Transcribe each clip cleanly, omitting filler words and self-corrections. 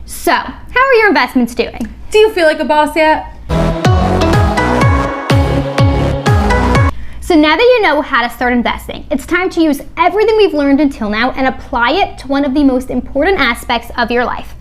So, how are your investments doing? Do you feel like a boss yet? So now that you know how to start investing, it's time to use everything we've learned until now and apply it to one of the most important aspects of your life,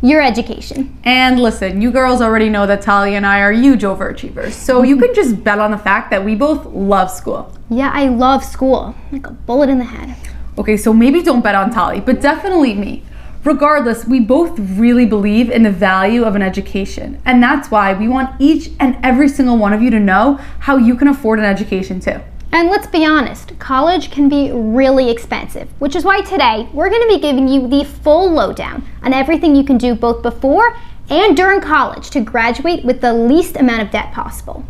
your education. And listen, you girls already know that Talia and I are huge overachievers, so you can just bet on the fact that we both love school. Yeah, I love school, like a bullet in the head. Okay, so maybe don't bet on Talia, but definitely me. Regardless, we both really believe in the value of an education, and that's why we want each and every single one of you to know how you can afford an education too. And let's be honest, college can be really expensive, which is why today we're going to be giving you the full lowdown on everything you can do both before and during college to graduate with the least amount of debt possible.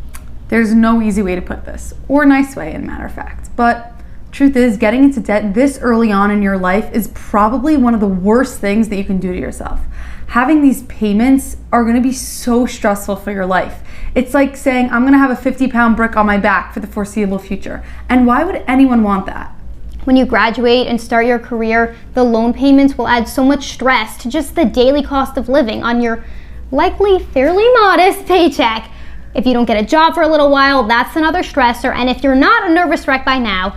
There's no easy way to put this, or nice way, in matter of fact, but truth is, getting into debt this early on in your life is probably one of the worst things that you can do to yourself. Having these payments are going to be so stressful for your life. It's like saying, I'm going to have a 50-pound brick on my back for the foreseeable future. And why would anyone want that? When you graduate and start your career, the loan payments will add so much stress to just the daily cost of living on your likely fairly modest paycheck. If you don't get a job for a little while, that's another stressor. And if you're not a nervous wreck by now,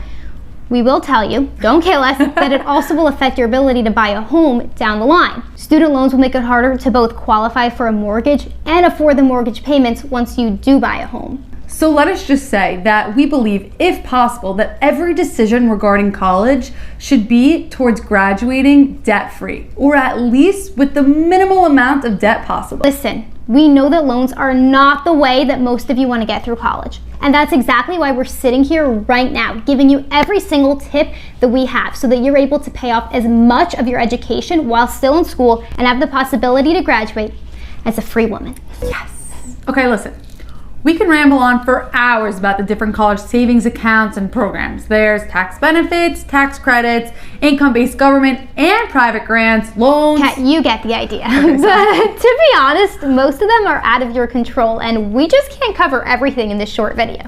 we will tell you, don't kill us, that it also will affect your ability to buy a home down the line. Student loans will make it harder to both qualify for a mortgage and afford the mortgage payments once you do buy a home. So let us just say that we believe, if possible, that every decision regarding college should be towards graduating debt-free, or at least with the minimal amount of debt possible. Listen, we know that loans are not the way that most of you want to get through college. And that's exactly why we're sitting here right now, giving you every single tip that we have so that you're able to pay off as much of your education while still in school and have the possibility to graduate as a free woman. Yes. Okay, listen. We can ramble on for hours about the different college savings accounts and programs. There's tax benefits, tax credits, income-based government and private grants, loans. Kat, you get the idea. Okay, but to be honest, most of them are out of your control and we just can't cover everything in this short video.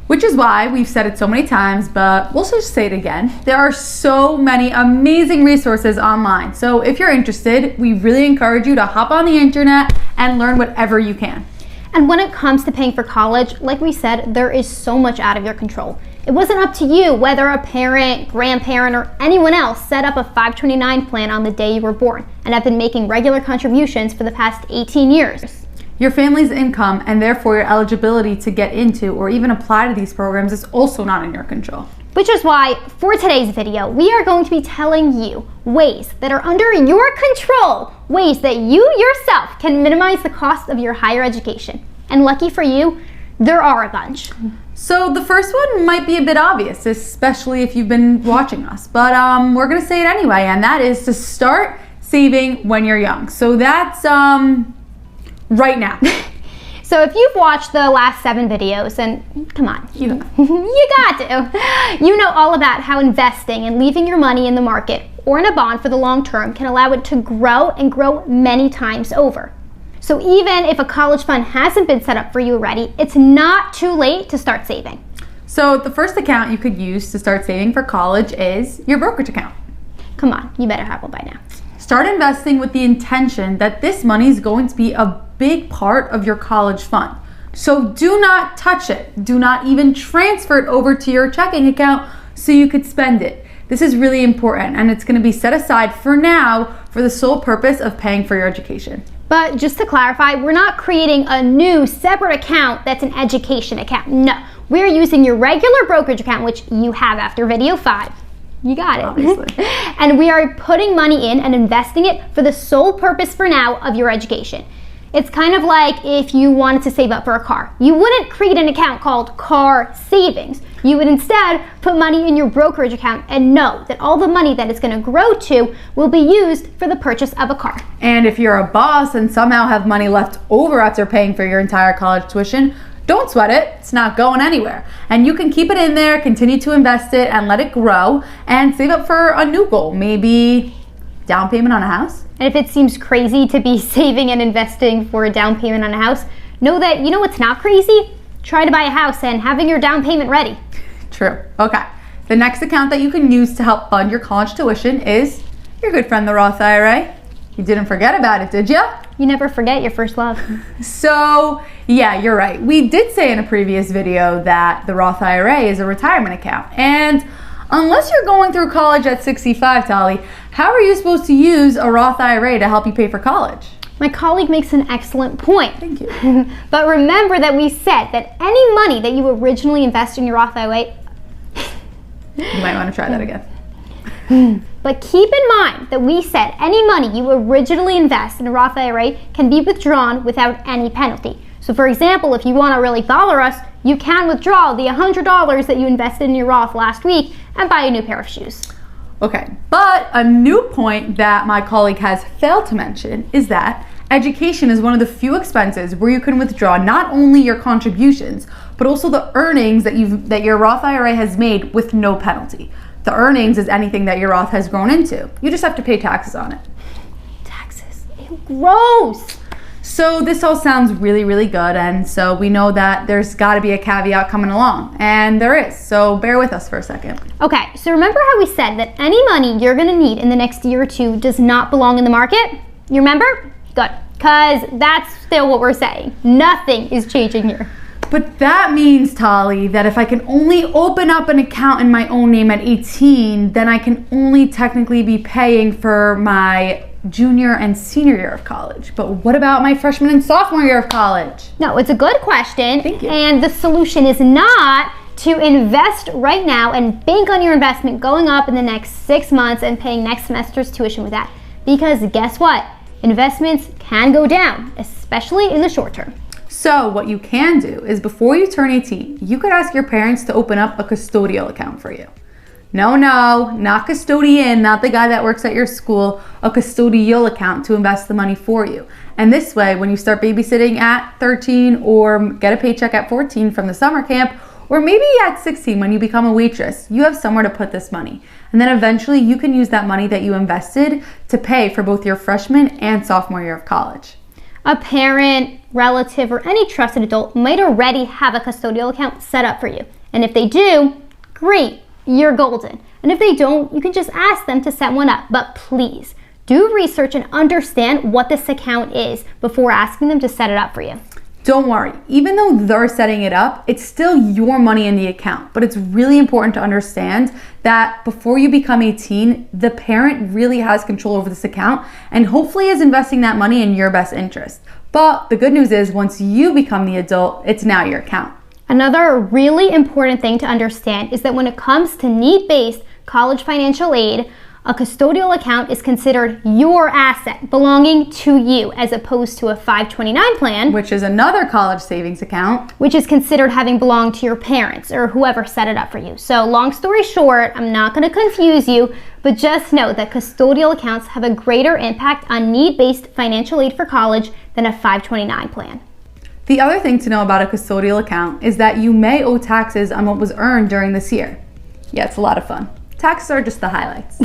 Which is why we've said it so many times, but we'll just say it again. There are so many amazing resources online. So if you're interested, we really encourage you to hop on the internet and learn whatever you can. And when it comes to paying for college, like we said, there is so much out of your control. It wasn't up to you whether a parent, grandparent, or anyone else set up a 529 plan on the day you were born and have been making regular contributions for the past 18 years. Your family's income and therefore your eligibility to get into or even apply to these programs is also not in your control. Which is why, for today's video, we are going to be telling you ways that are under your control, ways that you yourself can minimize the cost of your higher education. And lucky for you, there are a bunch. So the first one might be a bit obvious, especially if you've been watching us, but we're gonna say it anyway, and that is to start saving when you're young. So that's right now. So if you've watched the last 7 videos, and come on, you got to. You know all about how investing and leaving your money in the market or in a bond for the long term can allow it to grow and grow many times over. So even if a college fund hasn't been set up for you already, it's not too late to start saving. So the first account you could use to start saving for college is your brokerage account. Come on, you better have one by now. Start investing with the intention that this money is going to be a big part of your college fund. So do not touch it. Do not even transfer it over to your checking account so you could spend it. This is really important and it's going to be set aside for now for the sole purpose of paying for your education. But just to clarify, we're not creating a new separate account that's an education account. No, we're using your regular brokerage account, which you have after video 5. You got it. Obviously. And we are putting money in and investing it for the sole purpose for now of your education. It's kind of like if you wanted to save up for a car. You wouldn't create an account called car savings. You would instead put money in your brokerage account and know that all the money that it's going to grow to will be used for the purchase of a car. And if you're a boss and somehow have money left over after paying for your entire college tuition, don't sweat it. It's not going anywhere. And you can keep it in there, continue to invest it and let it grow and save up for a new goal, maybe down payment on a house. And if it seems crazy to be saving and investing for a down payment on a house, know that you know what's not crazy? Try to buy a house and having your down payment ready. True. Okay. The next account that you can use to help fund your college tuition is your good friend, the Roth IRA. You didn't forget about it, did you? You never forget your first love. So, yeah, you're right. We did say in a previous video that the Roth IRA is a retirement account. And unless you're going through college at 65, Tali, how are you supposed to use a Roth IRA to help you pay for college? My colleague makes an excellent point. Thank you. But remember that we said that any money that you originally invest in your Roth IRA... You might want to try that again. But keep in mind that we said any money you originally invest in a Roth IRA can be withdrawn without any penalty. So for example, if you want to really bother us, you can withdraw the $100 that you invested in your Roth last week and buy a new pair of shoes. Okay, but a new point that my colleague has failed to mention is that education is one of the few expenses where you can withdraw not only your contributions, but also the earnings that your Roth IRA has made with no penalty. The earnings is anything that your Roth has grown into. You just have to pay taxes on it. Taxes? Ew, gross! So this all sounds really, really good, and so we know that there's got to be a caveat coming along, and there is, so bear with us for a second. Okay, so remember how we said that any money you're going to need in the next year or two does not belong in the market? You remember? Good, because that's still what we're saying. Nothing is changing here. But that means, Tali, that if I can only open up an account in my own name at 18, then I can only technically be paying for my junior and senior year of college. But what about my freshman and sophomore year of college? No, it's a good question. Thank you. And the solution is not to invest right now and bank on your investment going up in the next 6 months and paying next semester's tuition with that. Because guess what? Investments can go down, especially in the short term. So what you can do is before you turn 18, you could ask your parents to open up a custodial account for you. No, not custodian, not the guy that works at your school, a custodial account to invest the money for you. And this way, when you start babysitting at 13 or get a paycheck at 14 from the summer camp, or maybe at 16 when you become a waitress, you have somewhere to put this money. And then eventually you can use that money that you invested to pay for both your freshman and sophomore year of college. A parent, relative, or any trusted adult might already have a custodial account set up for you. And if they do, great, you're golden. And if they don't, you can just ask them to set one up. But please, do research and understand what this account is before asking them to set it up for you. Don't worry, even though they're setting it up, it's still your money in the account. But it's really important to understand that before you become 18, the parent really has control over this account and hopefully is investing that money in your best interest. But the good news is once you become the adult, it's now your account. Another really important thing to understand is that when it comes to need-based college financial aid, a custodial account is considered your asset belonging to you as opposed to a 529 plan, which is another college savings account, which is considered having belonged to your parents or whoever set it up for you. So long story short, I'm not going to confuse you, but just know that custodial accounts have a greater impact on need-based financial aid for college than a 529 plan. The other thing to know about a custodial account is that you may owe taxes on what was earned during this year. Yeah, it's a lot of fun. Taxes are just the highlights.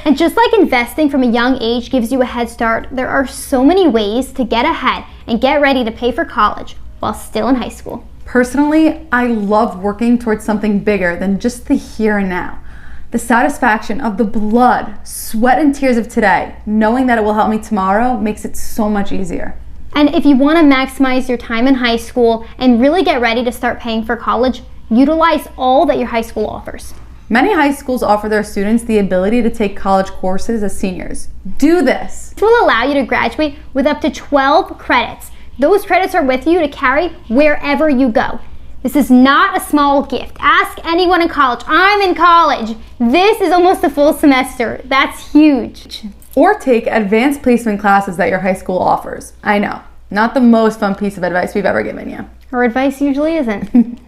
And just like investing from a young age gives you a head start, there are so many ways to get ahead and get ready to pay for college while still in high school. Personally, I love working towards something bigger than just the here and now. The satisfaction of the blood, sweat, and tears of today, knowing that it will help me tomorrow, makes it so much easier. And if you want to maximize your time in high school and really get ready to start paying for college, utilize all that your high school offers. Many high schools offer their students the ability to take college courses as seniors. Do this. This will allow you to graduate with up to 12 credits. Those credits are with you to carry wherever you go. This is not a small gift. Ask anyone in college. I'm in college. This is almost a full semester. That's huge. Or take advanced placement classes that your high school offers. I know, not the most fun piece of advice we've ever given you. Our advice usually isn't.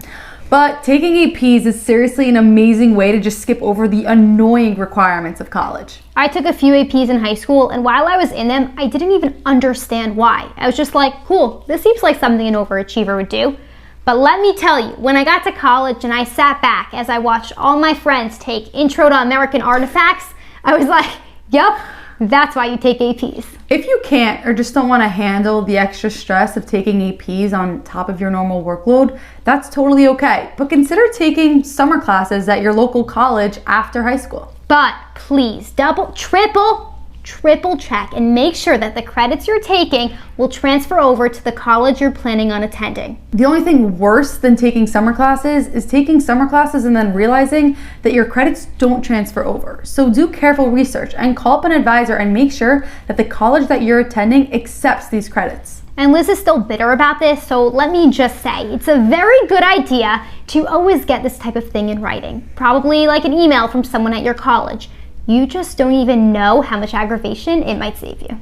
But taking APs is seriously an amazing way to just skip over the annoying requirements of college. I took a few APs in high school, and while I was in them, I didn't even understand why. I was just like, cool, this seems like something an overachiever would do. But let me tell you, when I got to college and I sat back as I watched all my friends take Intro to American Artifacts, I was like, yep, that's why you take APs. If you can't or just don't want to handle the extra stress of taking APs on top of your normal workload, that's totally okay. But consider taking summer classes at your local college after high school. But please, double, triple triple check and make sure that the credits you're taking will transfer over to the college you're planning on attending. The only thing worse than taking summer classes is taking summer classes and then realizing that your credits don't transfer over. So do careful research and call up an advisor and make sure that the college that you're attending accepts these credits. And Liz is still bitter about this, so let me just say, it's a very good idea to always get this type of thing in writing. Probably like an email from someone at your college. You just don't even know how much aggravation it might save you.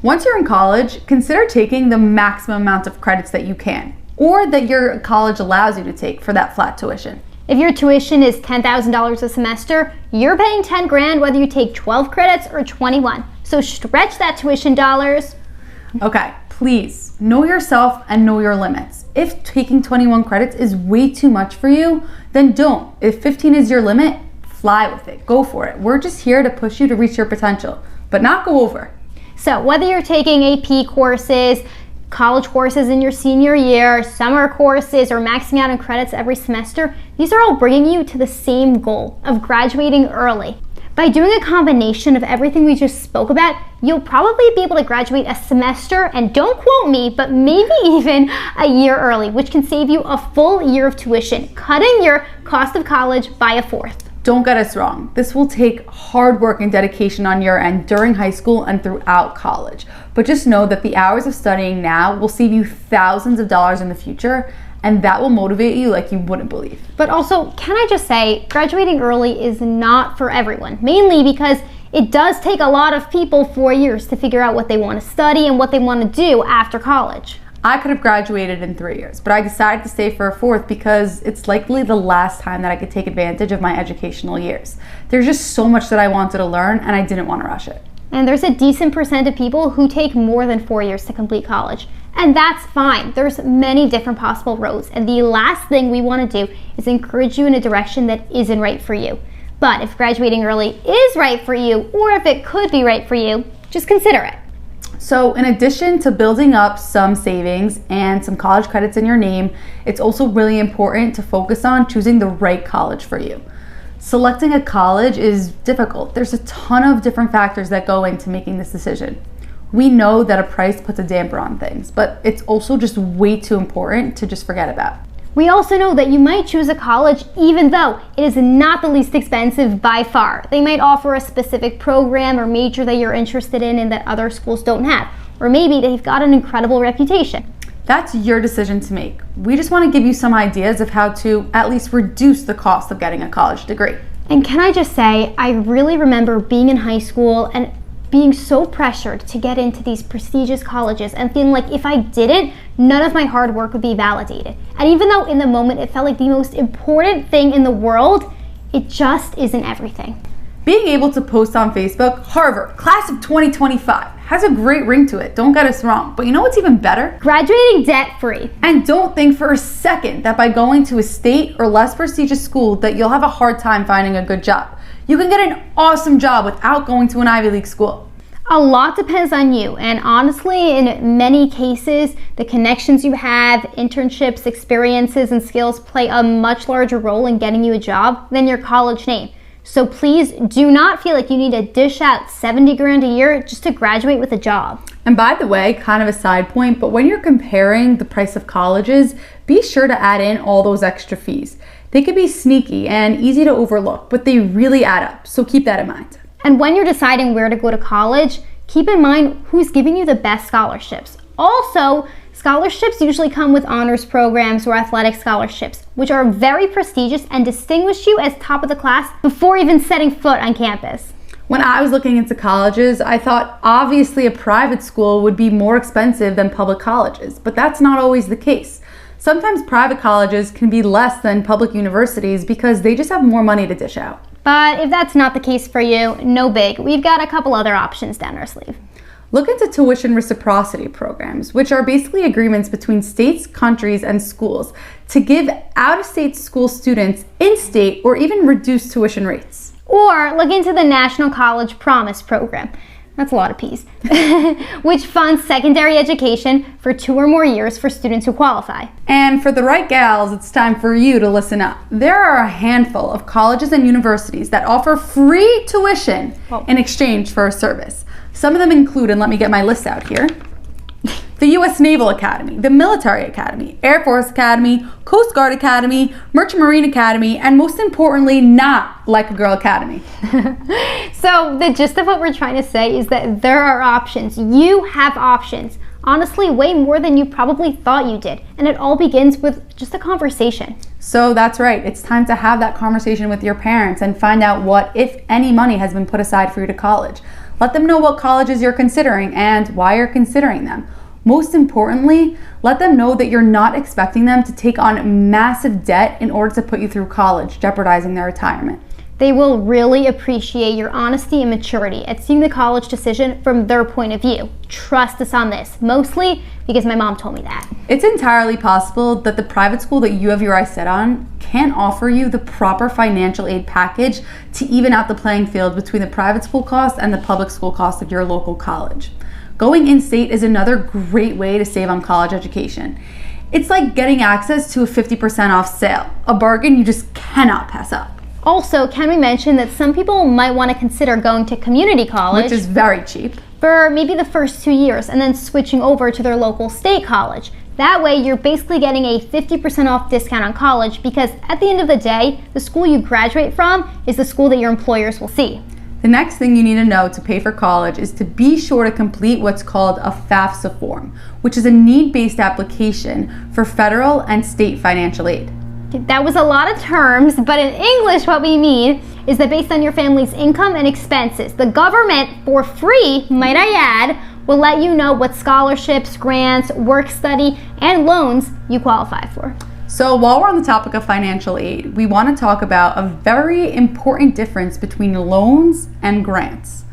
Once you're in college, consider taking the maximum amount of credits that you can, or that your college allows you to take for that flat tuition. If your tuition is $10,000 a semester, you're paying 10 grand whether you take 12 credits or 21. So stretch that tuition dollars. Okay, please know yourself and know your limits. If taking 21 credits is way too much for you, then don't. If 15 is your limit, fly with it. Go for it. We're just here to push you to reach your potential, but not go over. So whether you're taking AP courses, college courses in your senior year, summer courses, or maxing out on credits every semester, these are all bringing you to the same goal of graduating early. By doing a combination of everything we just spoke about, you'll probably be able to graduate a semester, and don't quote me, but maybe even a year early, which can save you a full year of tuition, cutting your cost of college by a fourth. Don't get us wrong. This will take hard work and dedication on your end during high school and throughout college. But just know that the hours of studying now will save you thousands of dollars in the future, and that will motivate you like you wouldn't believe. But also, can I just say, graduating early is not for everyone, mainly because it does take a lot of people 4 years to figure out what they want to study and what they want to do after college. I could have graduated in 3 years, but I decided to stay for a fourth because it's likely the last time that I could take advantage of my educational years. There's just so much that I wanted to learn, and I didn't want to rush it. And there's a decent percent of people who take more than 4 years to complete college. And that's fine. There's many different possible roads. And the last thing we want to do is encourage you in a direction that isn't right for you. But if graduating early is right for you, or if it could be right for you, just consider it. So in addition to building up some savings and some college credits in your name, it's also really important to focus on choosing the right college for you. Selecting a college is difficult. There's a ton of different factors that go into making this decision. We know that a price puts a damper on things, but it's also just way too important to just forget about. We also know that you might choose a college even though it is not the least expensive by far. They might offer a specific program or major that you're interested in and that other schools don't have. Or maybe they've got an incredible reputation. That's your decision to make. We just want to give you some ideas of how to at least reduce the cost of getting a college degree. And can I just say, I really remember being in high school and being so pressured to get into these prestigious colleges and feeling like if I didn't, none of my hard work would be validated. And even though in the moment it felt like the most important thing in the world, it just isn't everything. Being able to post on Facebook, Harvard, class of 2025, has a great ring to it, don't get us wrong. But you know what's even better? Graduating debt-free. And don't think for a second that by going to a state or less prestigious school that you'll have a hard time finding a good job. You can get an awesome job without going to an Ivy League school. A lot depends on you, and honestly, in many cases, the connections you have, internships, experiences, and skills play a much larger role in getting you a job than your college name. So please do not feel like you need to dish out 70 grand a year just to graduate with a job. And by the way, kind of a side point, but when you're comparing the price of colleges, be sure to add in all those extra fees. They can be sneaky and easy to overlook, but they really add up, so keep that in mind. And when you're deciding where to go to college, keep in mind who's giving you the best scholarships. Also, scholarships usually come with honors programs or athletic scholarships, which are very prestigious and distinguish you as top of the class before even setting foot on campus. When I was looking into colleges, I thought obviously a private school would be more expensive than public colleges, but that's not always the case. Sometimes private colleges can be less than public universities because they just have more money to dish out. But if that's not the case for you, no big. We've got a couple other options down our sleeve. Look into tuition reciprocity programs, which are basically agreements between states, countries, and schools to give out-of-state school students in-state or even reduced tuition rates. Or look into the National College Promise Program. That's a lot of P's. Which funds secondary education for 2 or more years for students who qualify. And for the right gals, it's time for you to listen up. There are a handful of colleges and universities that offer free tuition in exchange for a service. Some of them include, and let me get my list out here, the U.S. Naval Academy, the Military Academy, Air Force Academy, Coast Guard Academy, Merchant Marine Academy, and most importantly, not Like a Girl Academy. So the gist of what we're trying to say is that there are options. You have options. Honestly, way more than you probably thought you did. And it all begins with just a conversation. So that's right. It's time to have that conversation with your parents and find out what, if any, money has been put aside for you to college. Let them know what colleges you're considering and why you're considering them. Most importantly, let them know that you're not expecting them to take on massive debt in order to put you through college, jeopardizing their retirement. They will really appreciate your honesty and maturity at seeing the college decision from their point of view. Trust us on this, mostly because my mom told me that. It's entirely possible that the private school that you have your eyes set on can't offer you the proper financial aid package to even out the playing field between the private school cost and the public school cost of your local college. Going in-state is another great way to save on college education. It's like getting access to a 50% off sale, a bargain you just cannot pass up. Also, can we mention that some people might want to consider going to community college, Which is very cheap, for maybe the first 2 years and then switching over to their local state college. That way, you're basically getting a 50% off discount on college because at the end of the day, the school you graduate from is the school that your employers will see. The next thing you need to know to pay for college is to be sure to complete what's called a FAFSA form, which is a need-based application for federal and state financial aid. That was a lot of terms, but in English what we mean is that based on your family's income and expenses, the government, for free, might I add, will let you know what scholarships, grants, work study, and loans you qualify for. So while we're on the topic of financial aid, we want to talk about a very important difference between loans and grants.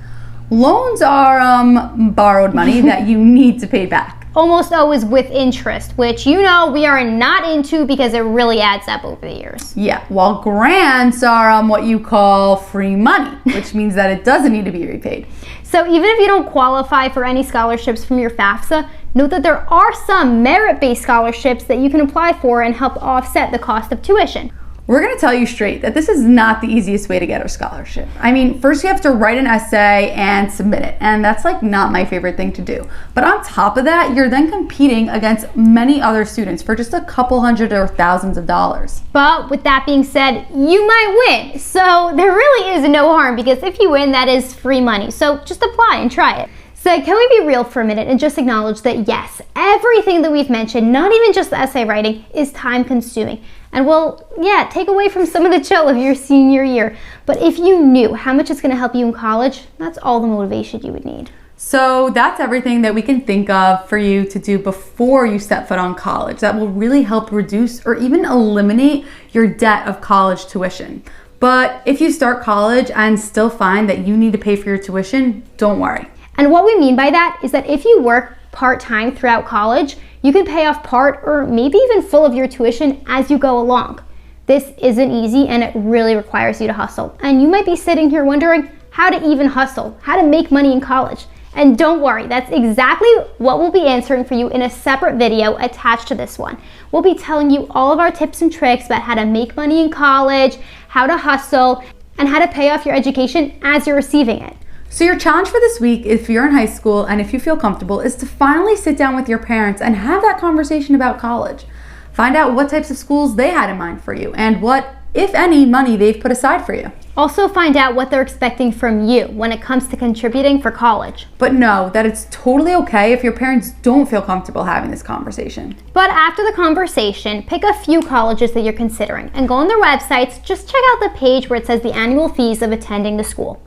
Loans are borrowed money that you need to pay back. Almost always with interest, which you know we are not into because it really adds up over the years. Yeah, while grants are what you call free money, which means that it doesn't need to be repaid. So even if you don't qualify for any scholarships from your FAFSA, note that there are some merit-based scholarships that you can apply for and help offset the cost of tuition. We're going to tell you straight that this is not the easiest way to get a scholarship. I mean, first you have to write an essay and submit it, and that's like not my favorite thing to do. But on top of that, you're then competing against many other students for just a couple hundred or thousands of dollars. But with that being said, you might win. So there really is no harm because if you win, that is free money. So just apply and try it. So can we be real for a minute and just acknowledge that yes, everything that we've mentioned, not even just the essay writing, is time consuming. And will, take away from some of the chill of your senior year. But if you knew how much it's going to help you in college, that's all the motivation you would need. So that's everything that we can think of for you to do before you step foot on college that will really help reduce or even eliminate your debt of college tuition. But if you start college and still find that you need to pay for your tuition, don't worry. And what we mean by that is that if you work part-time throughout college, you can pay off part or maybe even full of your tuition as you go along. This isn't easy and it really requires you to hustle. And you might be sitting here wondering how to even hustle, how to make money in college. And don't worry, that's exactly what we'll be answering for you in a separate video attached to this one. We'll be telling you all of our tips and tricks about how to make money in college, how to hustle, and how to pay off your education as you're receiving it. So your challenge for this week, if you're in high school and if you feel comfortable, is to finally sit down with your parents and have that conversation about college. Find out what types of schools they had in mind for you and what, if any, money they've put aside for you. Also find out what they're expecting from you when it comes to contributing for college. But know that it's totally okay if your parents don't feel comfortable having this conversation. But after the conversation, pick a few colleges that you're considering and go on their websites. Just check out the page where it says the annual fees of attending the school.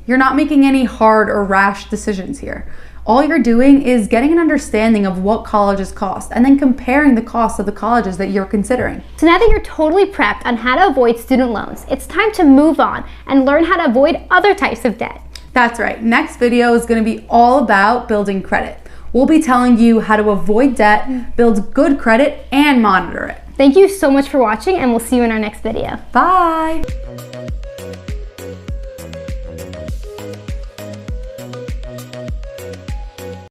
You're not making any hard or rash decisions here. All you're doing is getting an understanding of what colleges cost and then comparing the cost of the colleges that you're considering. So now that you're totally prepped on how to avoid student loans, it's time to move on and learn how to avoid other types of debt. That's right. Next video is going to be all about building credit. We'll be telling you how to avoid debt, build good credit, and monitor it. Thank you so much for watching, and we'll see you in our next video. Bye.